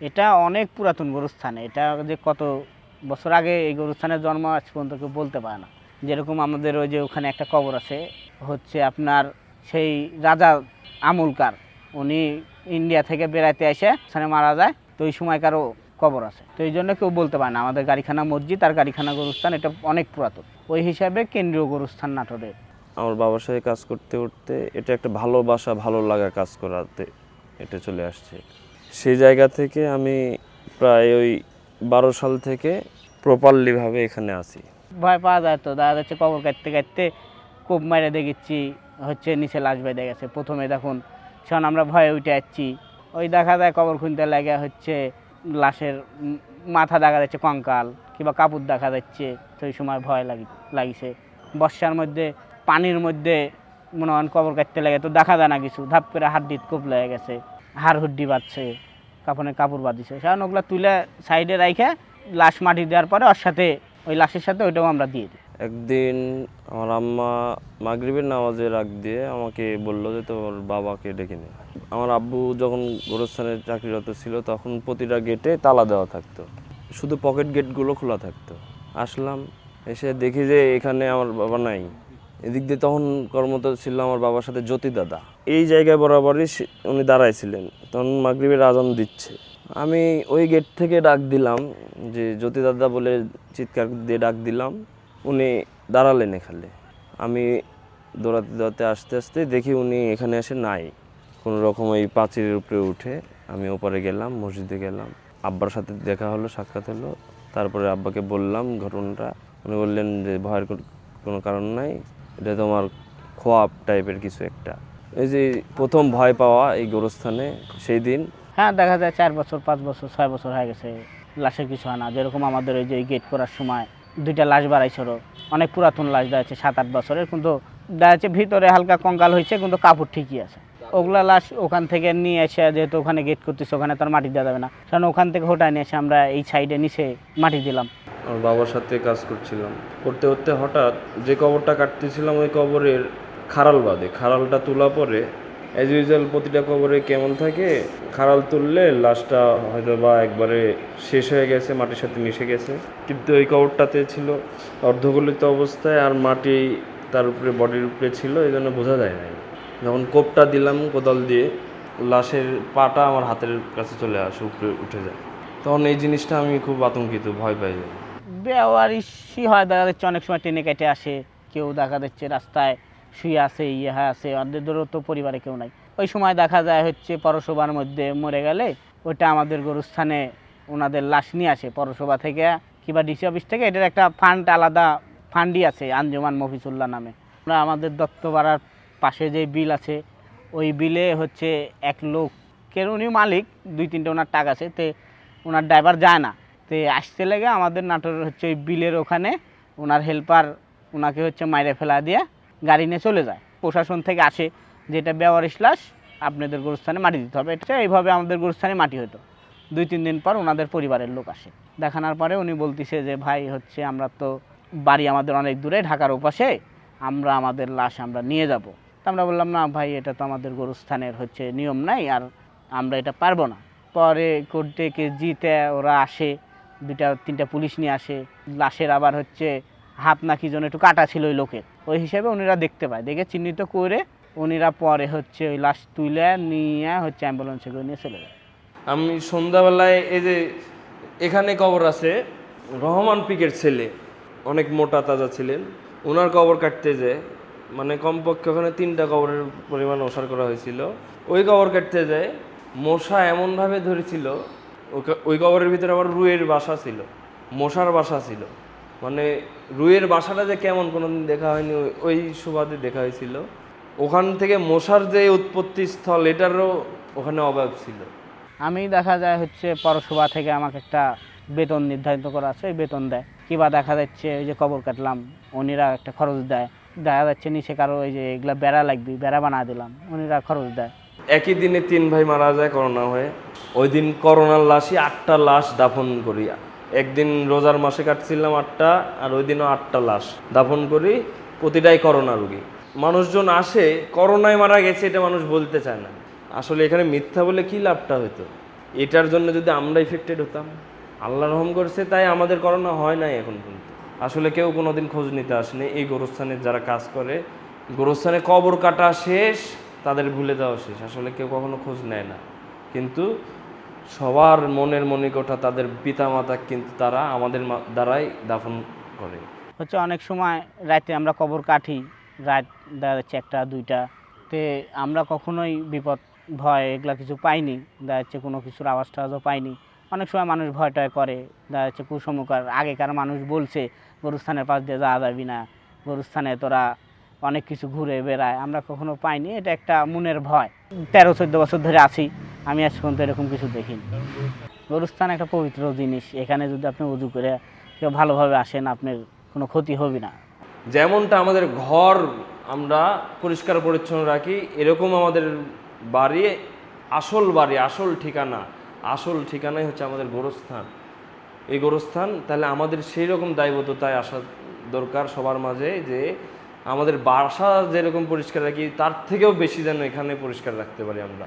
এটা অনেক পুরাতন গরুস্থান। এটা যে কত বছর আগে এই গরুস্থানের জন্ম আজ পর্যন্ত কেউ বলতে পারে না। যেরকম আমাদের ওই যে ওখানে একটা কবর আছে, হচ্ছে আপনার সেই রাজা আমুলকার, উনি ইন্ডিয়া থেকে বেড়াতে এসে ওখানে মারা যায়, তো ওই সময়কারও কবর আছে। তো এই জন্য কেউ বলতে পারে না আমাদের গাড়িখানা মসজিদ আর গাড়িখানা গরুস্থান এটা অনেক পুরাতন। ওই হিসাবে কেন্দ্রীয় গরুস্থান নাটোরের। আমার বাবার সাথে কাজ করতে করতে এটা একটা ভালোবাসা, ভালো লাগা কাজ করাতে এটা চলে আসছে। সেই জায়গা থেকে আমি প্রায় ওই 12 সাল থেকে প্রপারলিভাবে এখানে আছি। ভয় পাওয়া যায়, তো দেখা যাচ্ছে কবর কাটতে কাটতে কোপ মেরে দেখেছি হচ্ছে নিচে লাশ বেঁধে গেছে। প্রথমে দেখুন যখন আমরা ভয়ে উঠে যাচ্ছি, ওই দেখা যায় কবর খুঁজতে লাগে হচ্ছে লাশের মাথা দেখা যাচ্ছে কঙ্কাল কিংবা কাপড় দেখা যাচ্ছে, সেই সময় ভয় লাগিছে। বর্ষার মধ্যে পানির মধ্যে মনে হয় কবর কাটতে লাগে, তো দেখা যায় না কিছু, ধাপ করে হাড্ডিত কোপ লেগে গেছে, হাড় হুড্ডি বাঁধছে, কাপড়ে কাপড় বাঁধিছে, কারণ ওগুলো তুলে সাইডে রাইখে লাশ মাটি দেওয়ার পরে ওর সাথে ওই লাশের সাথে ওইটাও আমরা দিয়ে দিই। একদিন আমার আম্মা মাগরিবের নামাজের আগ দিয়ে আমাকে বললো যে তোর বাবাকে ডেকে নে। আমার আব্বু যখন গোরস্থানে চাকরিরত ছিল তখন প্রতিটা গেটে তালা দেওয়া থাকতো, শুধু পকেট গেটগুলো খোলা থাকতো। আসলাম, এসে দেখি যে এখানে আমার বাবা নাই। এদিক দিয়ে তখন কর্মরত ছিল আমার বাবার সাথে জ্যোতি দাদা। এই জায়গায় বরাবরই উনি দাঁড়াইছিলেন, তখন মাগরিবের আজান দিচ্ছে। আমি ওই গেট থেকে ডাক দিলাম যে জ্যোতি দাদা বলে চিৎকার দিয়ে ডাক দিলাম, উনি দাঁড়ালেন এখানে। আমি দৌড়াতে দৌড়াতে আস্তে আস্তে দেখি উনি এখানে এসে নাই। কোনো রকম এই পাঁচিলের উপরে উঠে আমি ওপারে গেলাম, মসজিদে গেলাম, আব্বার সাথে দেখা হলো, সাক্ষাৎ হলো। তারপরে আব্বাকে বললাম ঘটনাটা। উনি বললেন যে ভয়ের কোনো কারণ নাই, এটা তোমার খোয়াব টাইপের কিছু একটা। এই যে প্রথম ভয় পাওয়া এই গোরস্থানে সেই দিন। হ্যাঁ, দেখা যায় 4 বছর 5 বছর 6 বছর হয়ে গেছে, লাশের কিছু হয় না। যেরকম আমাদের ওই যে গেট করার সময় 2টা লাশ বাড়াইছিল, অনেক পুরাতন লাশ দেখা যাচ্ছে 7-8 বছরের, কিন্তু দেখা যাচ্ছে ভিতরে হালকা কঙ্কাল হয়েছে কিন্তু কাপড় ঠিকই আছে। ওগুলা লাশ ওখান থেকে নিয়ে এসে, যেহেতু ওখানে গেট করতেছে ওখানে তার মাটি দেওয়া যাবে না, কারণ ওখান থেকে হোটায় নিয়ে এসে আমরা এই সাইডে নিচে মাটি দিলাম। আমার বাবার সাথে কাজ করছিলাম, করতে করতে হঠাৎ যে কবরটা কাটতেছিলাম ওই কবরের খাড়াল বাঁধে, খাড়ালটা তোলা পরে অ্যাজ ইউজুয়াল প্রতিটা কবরে কেমন থাকে, খাড়াল তুললে লাশটা হয়তো বা একবারে শেষ হয়ে গেছে, মাটির সাথে মিশে গেছে। কিন্তু ওই কবরটাতে ছিল অর্ধগলিত অবস্থায় আর মাটি তার উপরে বডির উপরে ছিল, এই জন্য বোঝা যায় নাই। যখন কোপটা দিলাম কোদাল দিয়ে, লাশের পাটা আমার হাতের কাছে চলে আসে, উপরে উঠে যায়। তখন এই জিনিসটা আমি খুব আতঙ্কিত, ভয় পাই যাই। বেওয়ারিশি হয়, দেখা যাচ্ছে অনেক সময় ট্রেনে কেটে আসে, কেউ দেখা যাচ্ছে রাস্তায় শুয়ে আছে, আছে, ওদেরও তো পরিবারে কেউ নাই। ওই সময় দেখা যায় হচ্ছে পৌরসভার মধ্যে মরে গেলে ওইটা আমাদের গরুস্থানে ওনাদের লাশ নিয়ে আসে পৌরসভা থেকে কিংবা ডিসি অফিস থেকে। এটার একটা ফান্ড, আলাদা ফান্ডই আছে আঞ্জুমান মফিজুল্লাহ নামে। আমরা আমাদের দত্তপাড়ার পাশে যে বিল আছে, ওই বিলে হচ্ছে এক লোকের, উনি মালিক, 2-3টে ওনার টাকা আছে, তে ওনার ড্রাইভার যায় না, তো আসতে লেগে আমাদের নাটোর হচ্ছে ওই বিলের ওখানে ওনার হেল্পার ওনাকে হচ্ছে মাইরে ফেলা দিয়ে গাড়ি নিয়ে চলে যায়। প্রশাসন থেকে আসে যেটা বেওয়ারিশ লাশ, আপনাদের গরুস্থানে মাটি দিতে হবে। এটা এইভাবে আমাদের গরুস্থানে মাটি হতো। 2-3 দিন পর ওনাদের পরিবারের লোক আসে, দেখানোর পরে উনি বলতেছে যে ভাই হচ্ছে আমরা তো বাড়ি আমাদের অনেক দূরে, ঢাকার ওপাশে, আমরা আমাদের লাশ আমরা নিয়ে যাব। তো আমরা বললাম না ভাই, এটা তো আমাদের গরুস্থানের হচ্ছে নিয়ম নাই, আর আমরা এটা পারবো না। পরে কোর্ট থেকে জিতে ওরা আসে, 2-3টা পুলিশ নিয়ে আসে। লাশের আবার হচ্ছে হাত না কি জন্য একটু কাটা ছিল ওই লোকের, ওই হিসাবে উনিরা দেখতে পায়, দেখে চিহ্নিত করে উনিরা পরে হচ্ছে ওই লাশ তুলে নিয়ে হচ্ছে অ্যাম্বুলেন্সে করে নিয়ে চলে যায়। আমি সন্ধ্যাবেলায় এই যে এখানে কবর আছে, রহমান পিকের ছেলে অনেক মোটা তাজা ছিলেন, ওনার কবর কাটতে যায়, মানে কমপক্ষে ওখানে 3টা কবরের পরিমাণ ওসার করা হয়েছিল। ওই কবর কাটতে যায়, মশা এমনভাবে ধরেছিল, ওই কবরের ভিতরে আবার রুইয়ের বাসা ছিল, মশার বাসা ছিল। মানে রুইয়ের বাসাটা যে কেমন কোনোদিন দেখা হয়নি, ওই সুবাদে দেখা হয়েছিল। ওখান থেকে মশার যে উৎপত্তি স্থল, এটারও ওখানে অভাব ছিল। আমি দেখা যায় হচ্ছে পৌরসভা থেকে আমাকে একটা বেতন নির্ধারিত করা আছে, ওই বেতন দেয়। কিংবা দেখা যাচ্ছে ওই যে কবর কাটলাম, উনিরা একটা খরচ দেয়। দেখা যাচ্ছে নিচে কারো ওই যে এগুলা বেড়া লাগবে, বেড়া বানা দিলাম, উনিরা খরচ দেয়। একই দিনে 3 ভাই মারা যায় করোনা হয়ে। ওই দিন করোনার লাশই 8টা লাশ দাফন করি। একদিন রোজার মাসে কাটছিলাম 8টা, আর ওই দিনও 8টা লাশ দাফন করি, প্রতিটাই করোনা রোগী। মানুষজন আসে করোনায় মারা গেছে, এটা মানুষ বলতে চায় না। আসলে এখানে মিথ্যা বলে কি লাভটা হইতো? এটার জন্য যদি আমরা ইফেক্টেড হতাম, আল্লাহ রহম করছে তাই আমাদের করোনা হয় নাই এখন পর্যন্ত। আসলে কেউ কোনোদিন খোঁজ নিতে আসেনি। এই গোরস্থানে যারা কাজ করে, গোরস্থানে কবর কাটা শেষ, তাদের ভুলে যাওয়া শেষ, আসলে কেউ কখনো খোঁজ নেয় না। কিন্তু সবার মনের মনিকোঠা তাদের পিতামাতা, কিন্তু তারা আমাদের দ্বারাই দাফন করে। হচ্ছে অনেক সময় রাতে আমরা কবর কাটি, রাত দেখা যাচ্ছে 1টা 2টা, তে আমরা কখনোই বিপদ ভয় এগুলা কিছু পাইনি, দেখা যাচ্ছে কোনো কিছুর আওয়াজ টাওয়াজও পাইনি। অনেক সময় মানুষ ভয় টয় করে, দেখা যাচ্ছে কুসংস্কার, আগেকার মানুষ বলছে গরুস্থানের পাশ দিয়ে যাওয়া যাবি না, গরুস্থানে তোরা অনেক কিছু ঘুরে বেড়ায়, আমরা কখনো পাইনি। এটা একটা মনের ভয়। 13-14 বছর ধরে আছি, আমি আজ পর্যন্ত এরকম কিছু দেখিনি। গরুস্থান একটা পবিত্র জিনিস, এখানে যদি আপনি উজু করে কেউ ভালোভাবে আসেন, আপনার কোনো ক্ষতি হবে না। যেমনটা আমাদের ঘর আমরা পরিষ্কার পরিচ্ছন্ন রাখি, এরকম আমাদের বাড়ি, আসল ঠিকানাই হচ্ছে আমাদের গোরস্থান। এই গোরস্থান, তাহলে আমাদের সেই রকম দায়বদ্ধতায় আসা দরকার সবার মাঝে, যে আমাদের বাসা যেরকম পরিষ্কার রাখি তার থেকেও বেশি যেন এখানে পরিষ্কার রাখতে পারি আমরা।